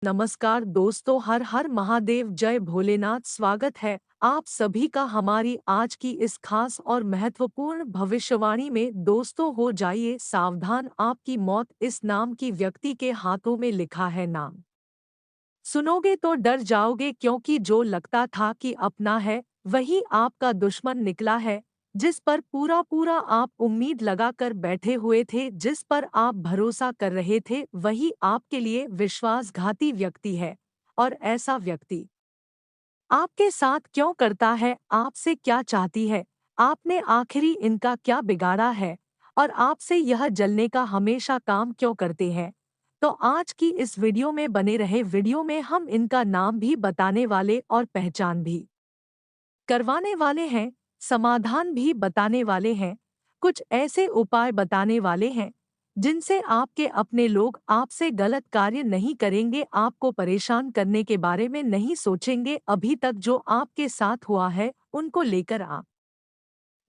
नमस्कार दोस्तों, हर हर महादेव, जय भोलेनाथ। स्वागत है आप सभी का हमारी आज की इस खास और महत्वपूर्ण भविष्यवाणी में। दोस्तों, हो जाइए सावधान, आपकी मौत इस नाम की व्यक्ति के हाथों में लिखा है। नाम सुनोगे तो डर जाओगे, क्योंकि जो लगता था कि अपना है वही आपका दुश्मन निकला है। जिस पर पूरा पूरा आप उम्मीद लगाकर बैठे हुए थे, जिस पर आप भरोसा कर रहे थे, वही आपके लिए विश्वासघाती व्यक्ति है। और ऐसा व्यक्ति आपके साथ क्यों करता है, आपसे क्या चाहती है, आपने आखिरी इनका क्या बिगाड़ा है, और आपसे यह जलने का हमेशा काम क्यों करते हैं। तो आज की इस वीडियो में बने रहे। वीडियो में हम इनका नाम भी बताने वाले और पहचान भी करवाने वाले हैं, समाधान भी बताने वाले हैं, कुछ ऐसे उपाय बताने वाले हैं जिनसे आपके अपने लोग आपसे गलत कार्य नहीं करेंगे, आपको परेशान करने के बारे में नहीं सोचेंगे। अभी तक जो आपके साथ हुआ है उनको लेकर आप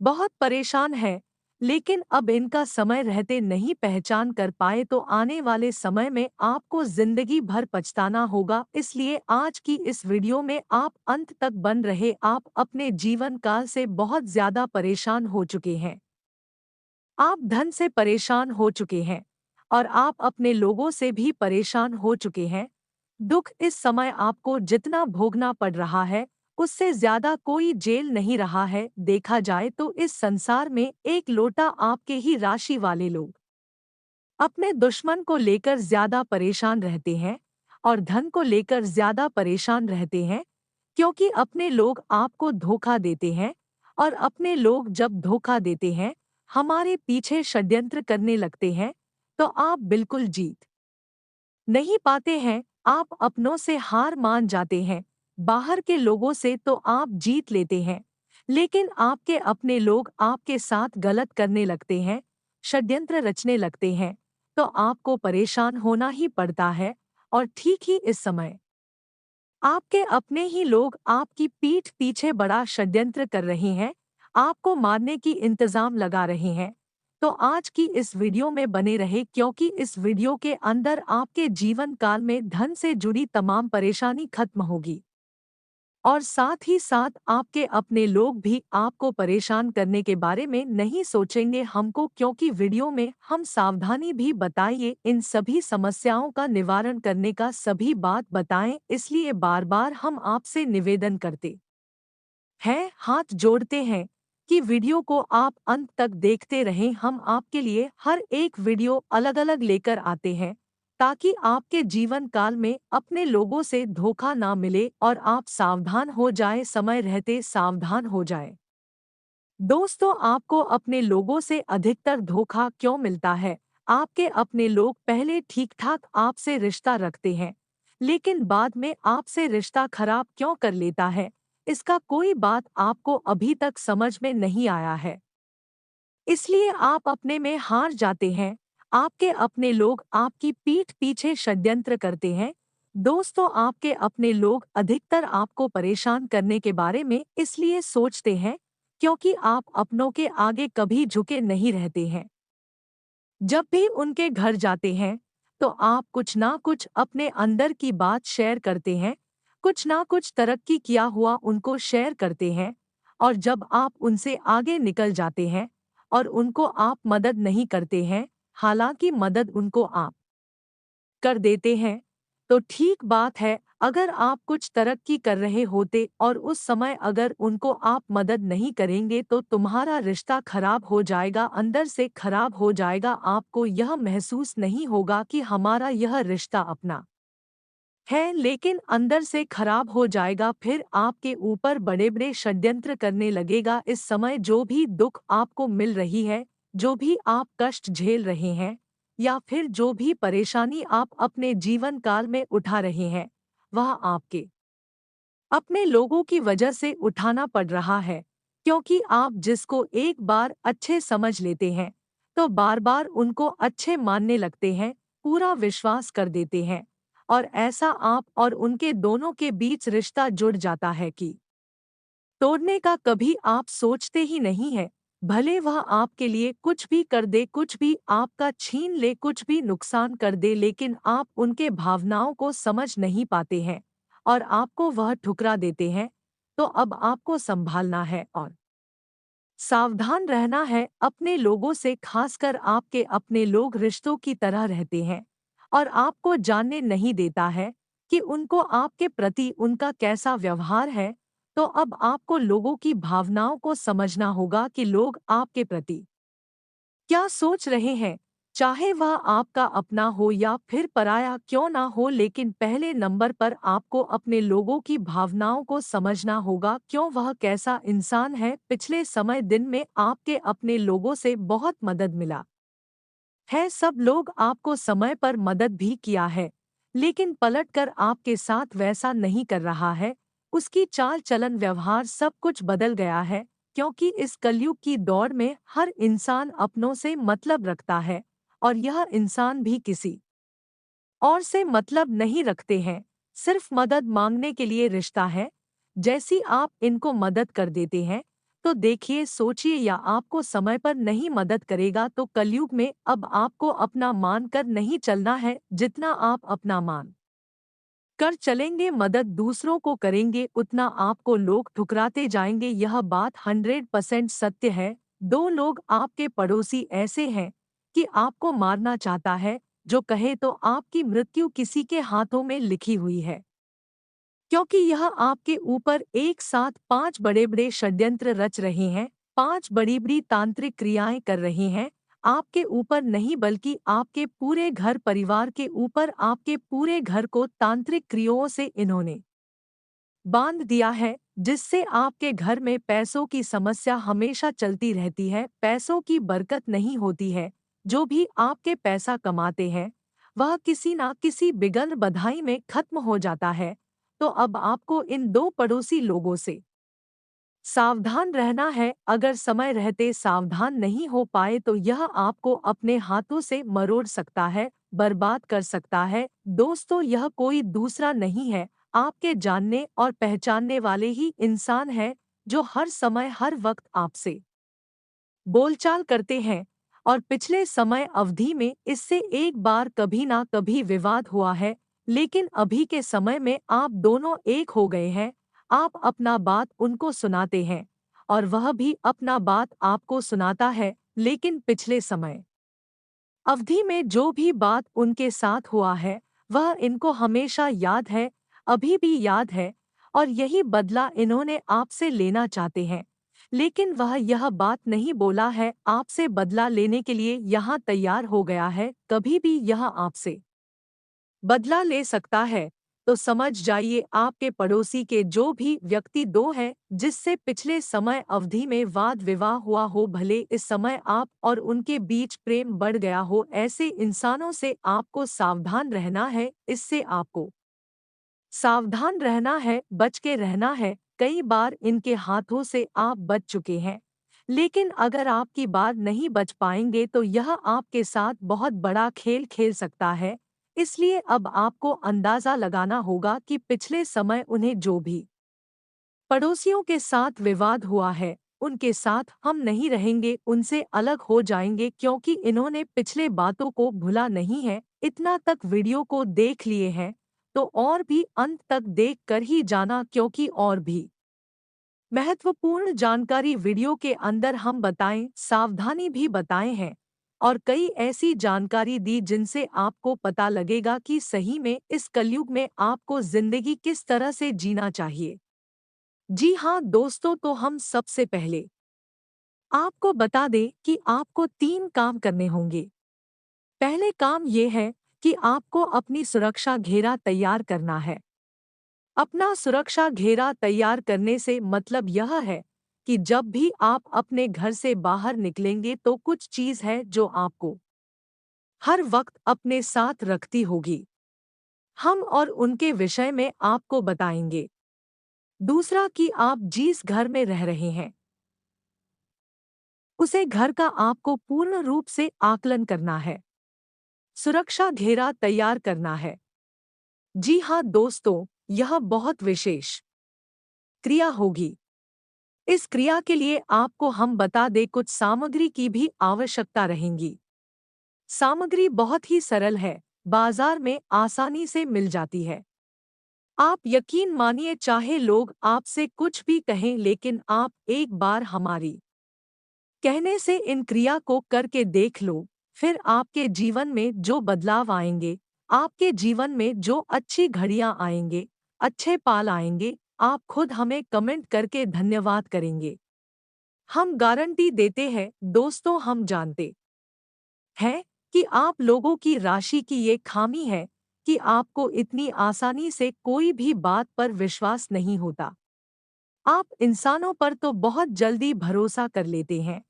बहुत परेशान है, लेकिन अब इनका समय रहते नहीं पहचान कर पाए तो आने वाले समय में आपको जिंदगी भर पछताना होगा। इसलिए आज की इस वीडियो में आप अंत तक बन रहे। आप अपने जीवन काल से बहुत ज्यादा परेशान हो चुके हैं, आप धन से परेशान हो चुके हैं, और आप अपने लोगों से भी परेशान हो चुके हैं। दुख इस समय आपको जितना भोगना पड़ रहा है, उससे ज्यादा कोई जेल नहीं रहा है। देखा जाए तो इस संसार में एक लोटा आपके ही राशि वाले लोग अपने दुश्मन को लेकर ज्यादा परेशान रहते हैं, और धन को लेकर ज्यादा परेशान रहते हैं, क्योंकि अपने लोग आपको धोखा देते हैं। और अपने लोग जब धोखा देते हैं, हमारे पीछे षड्यंत्र करने लगते हैं, तो आप बिल्कुल जीत नहीं पाते हैं। आप अपनों से हार मान जाते हैं, बाहर के लोगों से तो आप जीत लेते हैं, लेकिन आपके अपने लोग आपके साथ गलत करने लगते हैं, षड्यंत्र रचने लगते हैं, तो आपको परेशान होना ही पड़ता है। और ठीक ही इस समय आपके अपने ही लोग आपकी पीठ पीछे बड़ा षड्यंत्र कर रहे हैं, आपको मारने की इंतजाम लगा रहे हैं। तो आज की इस वीडियो में बने रहे, क्योंकि इस वीडियो के अंदर आपके जीवन काल में धन से जुड़ी तमाम परेशानी खत्म होगी, और साथ ही साथ आपके अपने लोग भी आपको परेशान करने के बारे में नहीं सोचेंगे हमको, क्योंकि वीडियो में हम सावधानी भी बताइए, इन सभी समस्याओं का निवारण करने का सभी बात बताएं। इसलिए बार बार हम आपसे निवेदन करते हैं, हाथ जोड़ते हैं कि वीडियो को आप अंत तक देखते रहें। हम आपके लिए हर एक वीडियो अलग अलग लेकर आते हैं, ताकि आपके जीवन काल में अपने लोगों से धोखा ना मिले और आप सावधान हो जाएं, समय रहते सावधान हो जाएं। दोस्तों, आपको अपने लोगों से अधिकतर धोखा क्यों मिलता है? आपके अपने लोग पहले ठीक ठाक आपसे रिश्ता रखते हैं, लेकिन बाद में आपसे रिश्ता खराब क्यों कर लेता है? इसका कोई बात आपको अभी तक समझ में नहीं आया है, इसलिए आप अपने में हार जाते हैं। आपके अपने लोग आपकी पीठ पीछे षड्यंत्र करते हैं। दोस्तों, आपके अपने लोग अधिकतर आपको परेशान करने के बारे में इसलिए सोचते हैं, क्योंकि आप अपनों के आगे कभी झुके नहीं रहते हैं। जब भी उनके घर जाते हैं, तो आप कुछ ना कुछ अपने अंदर की बात शेयर करते हैं, कुछ ना कुछ तरक्की किया हुआ उनको शेयर करते हैं। और जब आप उनसे आगे निकल जाते हैं और उनको आप मदद नहीं करते हैं, हालांकि मदद उनको आप कर देते हैं, तो ठीक बात है। अगर आप कुछ तरक्की कर रहे होते और उस समय अगर उनको आप मदद नहीं करेंगे, तो तुम्हारा रिश्ता खराब हो जाएगा, अंदर से खराब हो जाएगा। आपको यह महसूस नहीं होगा कि हमारा यह रिश्ता अपना है, लेकिन अंदर से खराब हो जाएगा। फिर आपके ऊपर बड़े बड़े षड्यंत्र करने लगेगा। इस समय जो भी दुख आपको मिल रही है, जो भी आप कष्ट झेल रहे हैं, या फिर जो भी परेशानी आप अपने जीवन काल में उठा रहे हैं, वह आपके अपने लोगों की वजह से उठाना पड़ रहा है। क्योंकि आप जिसको एक बार अच्छे समझ लेते हैं, तो बार बार उनको अच्छे मानने लगते हैं, पूरा विश्वास कर देते हैं, और ऐसा आप और उनके दोनों के बीच रिश्ता जुड़ जाता है कि तोड़ने का कभी आप सोचते ही नहीं है। भले वह आपके लिए कुछ भी कर दे, कुछ भी आपका छीन ले, कुछ भी नुकसान कर दे, लेकिन आप उनके भावनाओं को समझ नहीं पाते हैं और आपको वह ठुकरा देते हैं। तो अब आपको संभालना है और सावधान रहना है। अपने लोगों से, खासकर आपके अपने लोग रिश्तों की तरह रहते हैं और आपको जानने नहीं देता है कि उनको आपके प्रति उनका कैसा व्यवहार है। तो अब आपको लोगों की भावनाओं को समझना होगा कि लोग आपके प्रति क्या सोच रहे हैं, चाहे वह आपका अपना हो या फिर पराया क्यों ना हो। लेकिन पहले नंबर पर आपको अपने लोगों की भावनाओं को समझना होगा, क्यों वह कैसा इंसान है। पिछले समय दिन में आपके अपने लोगों से बहुत मदद मिला है, सब लोग आपको समय पर मदद भी किया है, लेकिन पलटकर आपके साथ वैसा नहीं कर रहा है। उसकी चाल चलन व्यवहार सब कुछ बदल गया है, क्योंकि इस कलयुग की दौड़ में हर इंसान अपनों से मतलब रखता है और यह इंसान भी किसी और से मतलब नहीं रखते हैं। सिर्फ मदद मांगने के लिए रिश्ता है। जैसी आप इनको मदद कर देते हैं, तो देखिए, सोचिए, या आपको समय पर नहीं मदद करेगा तो कलयुग में अब आपको अपना मान कर नहीं चलना है। जितना आप अपना मान कर चलेंगे, मदद दूसरों को करेंगे, उतना आपको लोग ठुकराते जाएंगे। यह बात 100% सत्य है। दो लोग आपके पड़ोसी ऐसे हैं कि आपको मारना चाहता है, जो कहे तो आपकी मृत्यु किसी के हाथों में लिखी हुई है, क्योंकि यह आपके ऊपर एक साथ 5 बड़े-बड़े षड्यंत्र रच रहे हैं, 5 बड़ी-बड़ी तांत्रिक क्रियाएं कर रहे हैं। आपके ऊपर नहीं, बल्कि आपके पूरे घर परिवार के ऊपर, आपके पूरे घर को तांत्रिक क्रियाओं से इन्होंने बांध दिया है, जिससे आपके घर में पैसों की समस्या हमेशा चलती रहती है, पैसों की बरकत नहीं होती है। जो भी आपके पैसा कमाते हैं, वह किसी ना किसी बिगन बधाई में खत्म हो जाता है। तो अब आपको इन दो पड़ोसी लोगों से सावधान रहना है। अगर समय रहते सावधान नहीं हो पाए तो यह आपको अपने हाथों से मरोड़ सकता है, बर्बाद कर सकता है। दोस्तों, यह कोई दूसरा नहीं है, आपके जानने और पहचानने वाले ही इंसान हैं, जो हर समय हर वक्त आपसे बोलचाल करते हैं। और पिछले समय अवधि में इससे एक बार कभी ना कभी विवाद हुआ है, लेकिन अभी के समय में आप दोनों एक हो गए हैं। आप अपना बात उनको सुनाते हैं और वह भी अपना बात आपको सुनाता है, लेकिन पिछले समय अवधि में जो भी बात उनके साथ हुआ है, वह इनको हमेशा याद है, अभी भी याद है, और यही बदला इन्होंने आपसे लेना चाहते हैं। लेकिन वह यह बात नहीं बोला है, आपसे बदला लेने के लिए यहाँ तैयार हो गया है। कभी भी यह आपसे बदला ले सकता है। तो समझ जाइए, आपके पड़ोसी के जो भी व्यक्ति दो हैं, जिससे पिछले समय अवधि में वाद विवाह हुआ हो, भले इस समय आप और उनके बीच प्रेम बढ़ गया हो, ऐसे इंसानों से आपको सावधान रहना है। इससे आपको सावधान रहना है, बच के रहना है। कई बार इनके हाथों से आप बच चुके हैं, लेकिन अगर आपकी बार नहीं बच पाएंगे तो यह आपके साथ बहुत बड़ा खेल खेल सकता है। इसलिए अब आपको अंदाजा लगाना होगा कि पिछले समय उन्हें जो भी पड़ोसियों के साथ विवाद हुआ है, उनके साथ हम नहीं रहेंगे, उनसे अलग हो जाएंगे, क्योंकि इन्होंने पिछले बातों को भुला नहीं है। इतना तक वीडियो को देख लिए हैं, तो और भी अंत तक देख कर ही जाना, क्योंकि और भी महत्वपूर्ण जानकारी वीडियो के अंदर हम बताएं, सावधानी भी बताए हैं, और कई ऐसी जानकारी दी जिनसे आपको पता लगेगा कि सही में इस कलयुग में आपको जिंदगी किस तरह से जीना चाहिए। जी हाँ दोस्तों, तो हम सबसे पहले आपको बता दें कि आपको 3 काम करने होंगे। पहले काम ये है कि आपको अपनी सुरक्षा घेरा तैयार करना है। अपना सुरक्षा घेरा तैयार करने से मतलब यह है कि जब भी आप अपने घर से बाहर निकलेंगे तो कुछ चीज़ है जो आपको हर वक्त अपने साथ रखती होगी। हम और उनके विषय में आपको बताएंगे। दूसरा, कि आप जिस घर में रह रहे हैं, उसे घर का आपको पूर्ण रूप से आकलन करना है, सुरक्षा घेरा तैयार करना है। जी हाँ दोस्तों, यह बहुत विशेष क्रिया होगी। इस क्रिया के लिए आपको हम बता दें कुछ सामग्री की भी आवश्यकता रहेगी। सामग्री बहुत ही सरल है, बाजार में आसानी से मिल जाती है। आप यकीन मानिए चाहे लोग आपसे कुछ भी कहें लेकिन आप एक बार हमारी कहने से इन क्रिया को करके देख लो, फिर आपके जीवन में जो बदलाव आएंगे, आपके जीवन में जो अच्छी घड़ियां आएंगे, अच्छे पाल आएंगे, आप खुद हमें कमेंट करके धन्यवाद करेंगे। हम गारंटी देते हैं दोस्तों, हम जानते हैं कि आप लोगों की राशि की ये खामी है कि आपको इतनी आसानी से कोई भी बात पर विश्वास नहीं होता। आप इंसानों पर तो बहुत जल्दी भरोसा कर लेते हैं,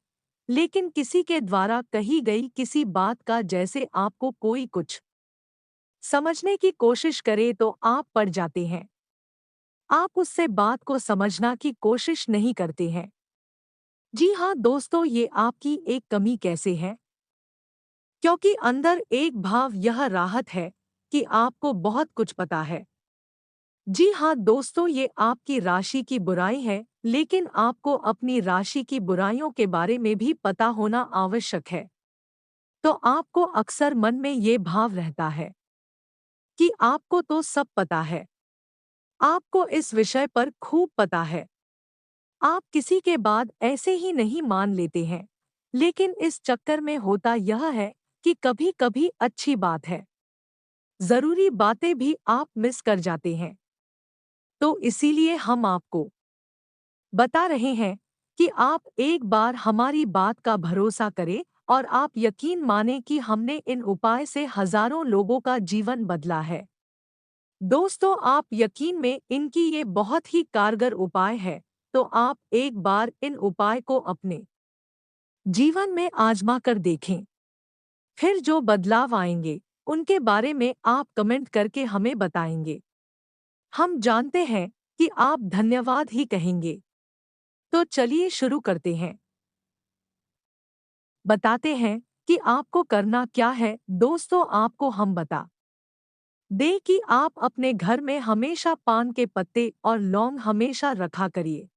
लेकिन किसी के द्वारा कही गई किसी बात का जैसे आपको कोई कुछ समझने की कोशिश करे तो आप पड़ जाते हैं। आप उससे बात को समझना की कोशिश नहीं करते हैं। जी हाँ दोस्तों, ये आपकी एक कमी कैसे है? क्योंकि अंदर एक भाव यह राहत है कि आपको बहुत कुछ पता है। जी हाँ दोस्तों, ये आपकी राशि की बुराई है, लेकिन आपको अपनी राशि की बुराइयों के बारे में भी पता होना आवश्यक है। तो आपको अक्सर मन में ये भाव रहता है कि आपको तो सब पता है, आपको इस विषय पर खूब पता है। आप किसी के बाद ऐसे ही नहीं मान लेते हैं, लेकिन इस चक्कर में होता यह है कि कभी-कभी अच्छी बात है, जरूरी बातें भी आप मिस कर जाते हैं। तो इसीलिए हम आपको बता रहे हैं कि आप एक बार हमारी बात का भरोसा करें और आप यकीन माने कि हमने इन उपाय से हजारों लोगों का जीवन बदला है। दोस्तों, आप यकीन में इनकी ये बहुत ही कारगर उपाय है, तो आप एक बार इन उपाय को अपने जीवन में आजमा कर देखें। फिर जो बदलाव आएंगे, उनके बारे में आप कमेंट करके हमें बताएंगे। हम जानते हैं कि आप धन्यवाद ही कहेंगे। तो चलिए शुरू करते हैं। बताते हैं कि आपको करना क्या है। दोस्तों, आपको हम बता दें कि आप अपने घर में हमेशा पान के पत्ते और लौंग हमेशा रखा करिए।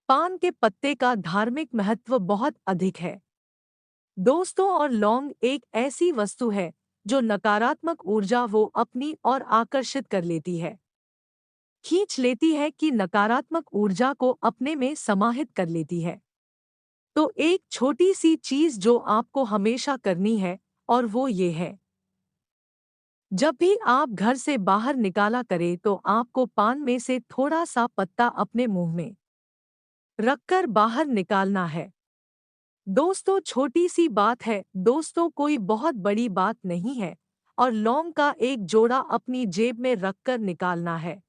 पान के पत्ते का धार्मिक महत्व बहुत अधिक है दोस्तों, और लौंग एक ऐसी वस्तु है जो नकारात्मक ऊर्जा वो अपनी ओर आकर्षित कर लेती है, खींच लेती है कि नकारात्मक ऊर्जा को अपने में समाहित कर लेती है। तो एक छोटी सी चीज जो आपको हमेशा करनी है, और वो ये है, जब भी आप घर से बाहर निकाला करें तो आपको पान में से थोड़ा सा पत्ता अपने मुंह में रखकर बाहर निकालना है। दोस्तों, छोटी सी बात है दोस्तों, कोई बहुत बड़ी बात नहीं है, और लौंग का एक जोड़ा अपनी जेब में रखकर निकालना है।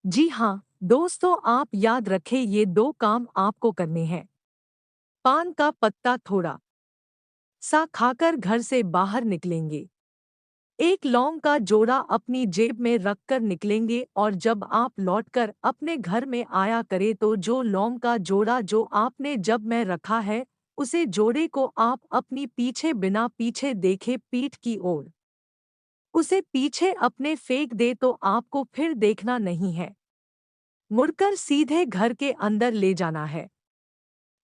जी हाँ दोस्तों, आप याद रखें ये दो काम आपको करने हैं। पान का पत्ता थोड़ा सा खाकर घर से बाहर निकलेंगे, एक लौंग का जोड़ा अपनी जेब में रखकर निकलेंगे, और जब आप लौटकर अपने घर में आया करें तो जो लौंग का जोड़ा जो आपने जब में रखा है, उसे जोड़े को आप अपनी पीछे बिना पीछे देखे पीठ की ओर उसे पीछे अपने फेंक दे, तो आपको फिर देखना नहीं है, मुड़कर सीधे घर के अंदर ले जाना है।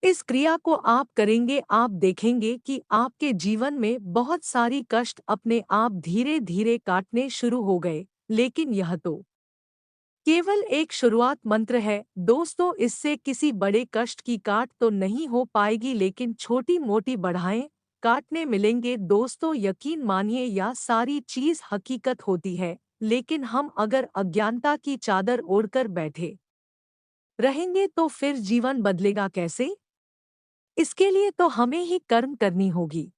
इस क्रिया को आप करेंगे, आप देखेंगे कि आपके जीवन में बहुत सारी कष्ट अपने आप धीरे धीरे काटने शुरू हो गए। लेकिन यह तो केवल एक शुरुआत मंत्र है दोस्तों, इससे किसी बड़े कष्ट की काट तो नहीं हो पाएगी, लेकिन छोटी मोटी बढ़ाएं काटने मिलेंगे। दोस्तों, यकीन मानिए यह सारी चीज हकीकत होती है, लेकिन हम अगर अज्ञानता की चादर ओढ़कर बैठे रहेंगे तो फिर जीवन बदलेगा कैसे? इसके लिए तो हमें ही कर्म करनी होगी।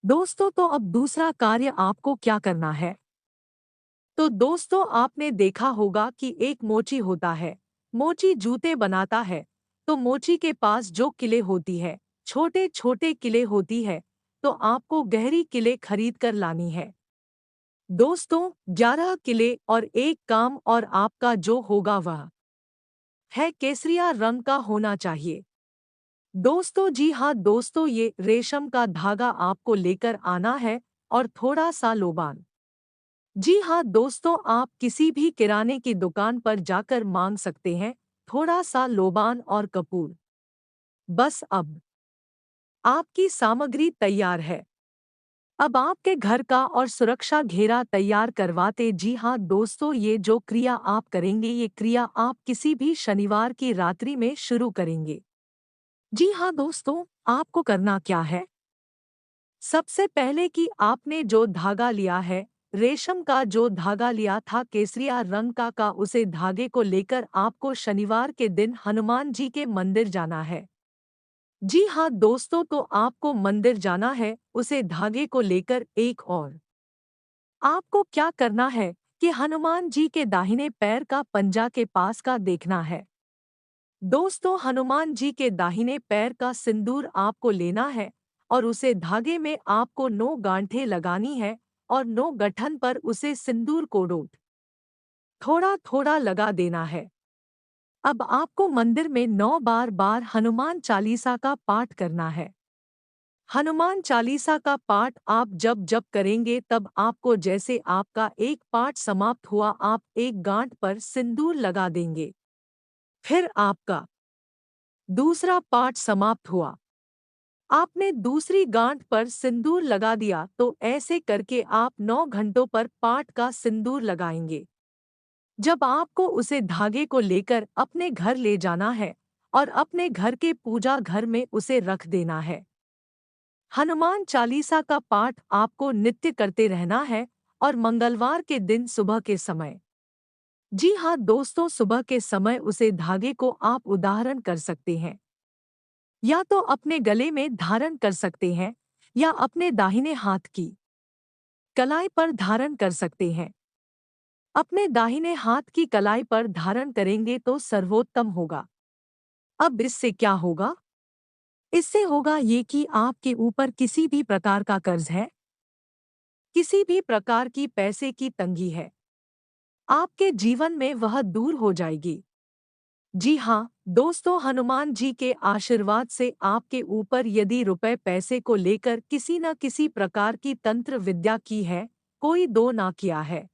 दोस्तों, तो अब दूसरा कार्य आपको क्या करना है? तो दोस्तों, आपने देखा होगा कि एक मोची होता है, मोची जूते बनाता है, तो मोची के पास जो किले होती है, छोटे छोटे किले होती है, तो आपको गहरी किले खरीद कर लानी है। दोस्तों, 11 किले और एक काम और आपका जो होगा वह है केसरिया रंग का होना चाहिए। दोस्तों, जी हाँ दोस्तों, ये रेशम का धागा आपको लेकर आना है, और थोड़ा सा लोबान। जी हाँ दोस्तों, आप किसी भी किराने की दुकान पर जाकर मांग सकते हैं, थोड़ा सा लोबान और कपूर। बस अब आपकी सामग्री तैयार है। अब आपके घर का और सुरक्षा घेरा तैयार करवाते। जी हाँ दोस्तों, ये जो क्रिया आप करेंगे, ये क्रिया आप किसी भी शनिवार की रात्रि में शुरू करेंगे। जी हाँ दोस्तों, आपको करना क्या है? सबसे पहले कि आपने जो धागा लिया है, रेशम का जो धागा लिया था केसरिया रंग का उसे धागे को लेकर आपको शनिवार के दिन हनुमान जी के मंदिर जाना है। जी हाँ दोस्तों, तो आपको मंदिर जाना है उसे धागे को लेकर। एक और आपको क्या करना है कि हनुमान जी के दाहिने पैर का पंजा के पास का देखना है। दोस्तों, हनुमान जी के दाहिने पैर का सिंदूर आपको लेना है और उसे धागे में आपको 9 गांठें लगानी है और 9 गठन पर उसे सिंदूर को डोट थोड़ा थोड़ा लगा देना है। अब आपको मंदिर में 9 बार बार हनुमान चालीसा का पाठ करना है। हनुमान चालीसा का पाठ आप जब जब करेंगे तब आपको जैसे आपका एक पाठ समाप्त हुआ आप एक गांठ पर सिंदूर लगा देंगे। फिर आपका दूसरा पाठ समाप्त हुआ, आपने दूसरी गांठ पर सिंदूर लगा दिया, तो ऐसे करके आप 9 घंटों पर पाठ का सिंदूर लगाएंगे। जब आपको उसे धागे को लेकर अपने घर ले जाना है और अपने घर के पूजा घर में उसे रख देना है। हनुमान चालीसा का पाठ आपको नित्य करते रहना है और मंगलवार के दिन सुबह के समय, जी हाँ दोस्तों, सुबह के समय उसे धागे को आप उदाहरण कर सकते हैं, या तो अपने गले में धारण कर सकते हैं या अपने दाहिने हाथ की कलाई पर धारण कर सकते हैं। अपने दाहिने हाथ की कलाई पर धारण करेंगे तो सर्वोत्तम होगा। अब इससे क्या होगा? इससे होगा ये कि आपके ऊपर किसी भी प्रकार का कर्ज है, किसी भी प्रकार की पैसे की तंगी है, आपके जीवन में वह दूर हो जाएगी। जी हाँ दोस्तों, हनुमान जी के आशीर्वाद से आपके ऊपर यदि रुपए पैसे को लेकर किसी न किसी प्रकार की तंत्र विद्या की है, कोई दो ना किया है,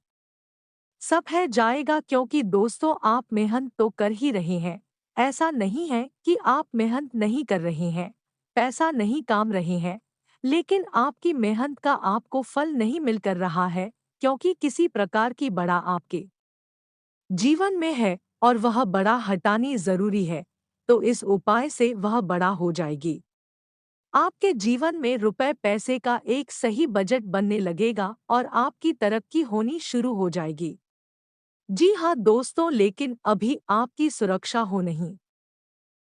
सब है जाएगा। क्योंकि दोस्तों, आप मेहनत तो कर ही रहे हैं। ऐसा नहीं है कि आप मेहनत नहीं कर रहे हैं, पैसा नहीं काम रहे हैं, लेकिन आपकी मेहनत का आपको फल नहीं मिल कर रहा है, क्योंकि किसी प्रकार की बड़ा आपके जीवन में है और वह बड़ा हटानी जरूरी है, तो इस उपाय से वह बड़ा हो जाएगी। आपके जीवन में रुपए पैसे का एक सही बजट बनने लगेगा और आपकी तरक्की होनी शुरू हो जाएगी। जी हाँ दोस्तों, लेकिन अभी आपकी सुरक्षा हो नहीं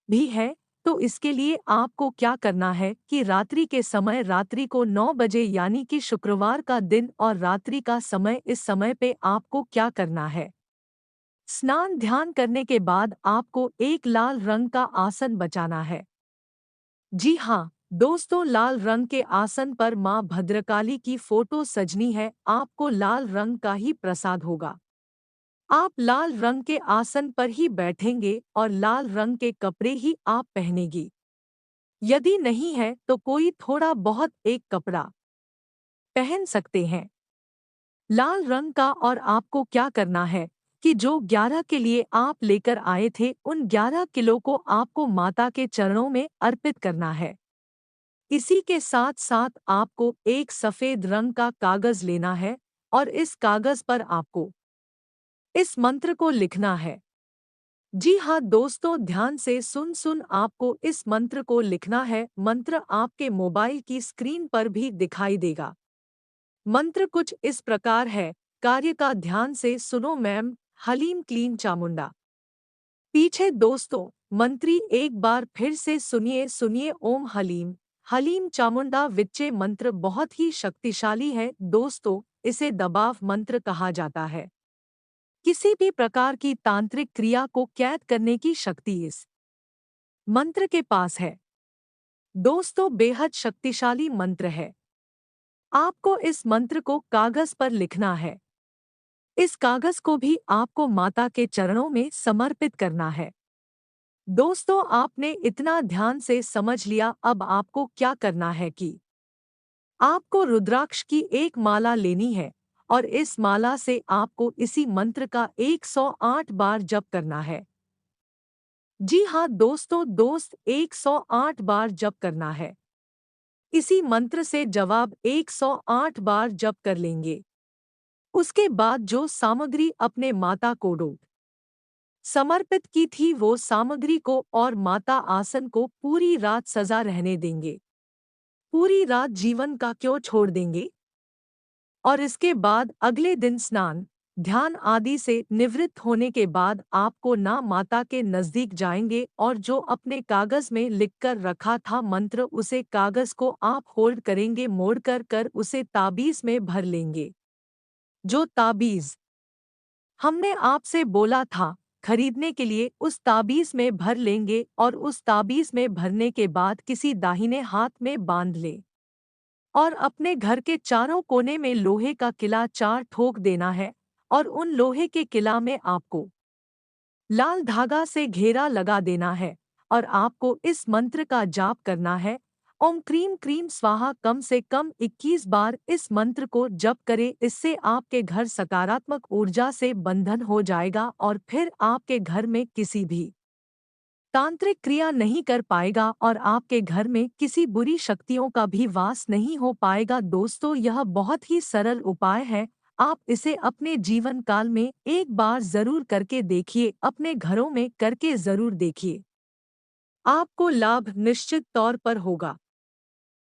भी है, तो इसके लिए आपको क्या करना है कि रात्रि के समय, रात्रि को 9 बजे यानी कि शुक्रवार का दिन और रात्रि का समय, इस समय पे आपको क्या करना है? स्नान ध्यान करने के बाद आपको एक लाल रंग का आसन बचाना है। जी हाँ दोस्तों, लाल रंग के आसन पर माँ भद्रकाली की फोटो सजनी है, आपको लाल रंग का ही प्रसाद होगा। आप लाल रंग के आसन पर ही बैठेंगे और लाल रंग के कपड़े ही आप पहनेगी। यदि नहीं है तो कोई थोड़ा बहुत एक कपड़ा पहन सकते हैं लाल रंग का। और आपको क्या करना है कि जो 11 के लिए आप लेकर आए थे, उन 11 किलो को आपको माता के चरणों में अर्पित करना है। इसी के साथ साथ आपको एक सफेद रंग का कागज लेना है और इस कागज पर आपको इस मंत्र को लिखना है। जी हाँ दोस्तों, ध्यान से सुन आपको इस मंत्र को लिखना है। मंत्र आपके मोबाइल की स्क्रीन पर भी दिखाई देगा। मंत्र कुछ इस प्रकार है, कार्य का ध्यान से सुनो मैम, हलीम क्लीन चामुंडा। पीछे दोस्तों, मंत्री एक बार फिर से सुनिए सुनिए, ओम हलीम हलीम चामुंडा विच्चे। मंत्र बहुत ही शक्तिशाली है दोस्तों, इसे दबाव मंत्र कहा जाता है। किसी भी प्रकार की तांत्रिक क्रिया को कैद करने की शक्ति इस मंत्र के पास है। दोस्तों, बेहद शक्तिशाली मंत्र है। आपको इस मंत्र को कागज पर लिखना है। इस कागज को भी आपको माता के चरणों में समर्पित करना है। दोस्तों, आपने इतना ध्यान से समझ लिया। अब आपको क्या करना है कि आपको रुद्राक्ष की एक माला लेनी है और इस माला से आपको इसी मंत्र का 108 बार जप करना है। जी हाँ दोस्तों, दोस्त 108 बार जप करना है। इसी मंत्र से जवाब 108 बार जप कर लेंगे। उसके बाद जो सामग्री अपने माता को समर्पित की थी वो सामग्री को और माता आसन को पूरी रात सजा रहने देंगे। पूरी रात जीवन का क्यों छोड़ देंगे। और इसके बाद अगले दिन स्नान, ध्यान आदि से निवृत्त होने के बाद आपको ना माता के नजदीक जाएंगे और जो अपने कागज में लिखकर रखा था मंत्र उसे कागज को आप होल्ड करेंगे, मोड़ कर कर उसे ताबीज में भर लेंगे। जो ताबीज हमने आपसे बोला था खरीदने के लिए उस ताबीज में भर लेंगे और उस ताबीज में भरने के बाद किसी दाहिने हाथ में बांध ले और अपने घर के चारों कोने में लोहे का किला 4 ठोक देना है और उन लोहे के किला में आपको लाल धागा से घेरा लगा देना है और आपको इस मंत्र का जाप करना है। ओम क्रीम क्रीम स्वाहा कम से कम 21 बार इस मंत्र को जप करें। इससे आपके घर सकारात्मक ऊर्जा से बंधन हो जाएगा और फिर आपके घर में किसी भी तांत्रिक क्रिया नहीं कर पाएगा और आपके घर में किसी बुरी शक्तियों का भी वास नहीं हो पाएगा। दोस्तों, यह बहुत ही सरल उपाय है। आप इसे अपने जीवन काल में एक बार जरूर करके देखिए, अपने घरों में करके जरूर देखिए। आपको लाभ निश्चित तौर पर होगा।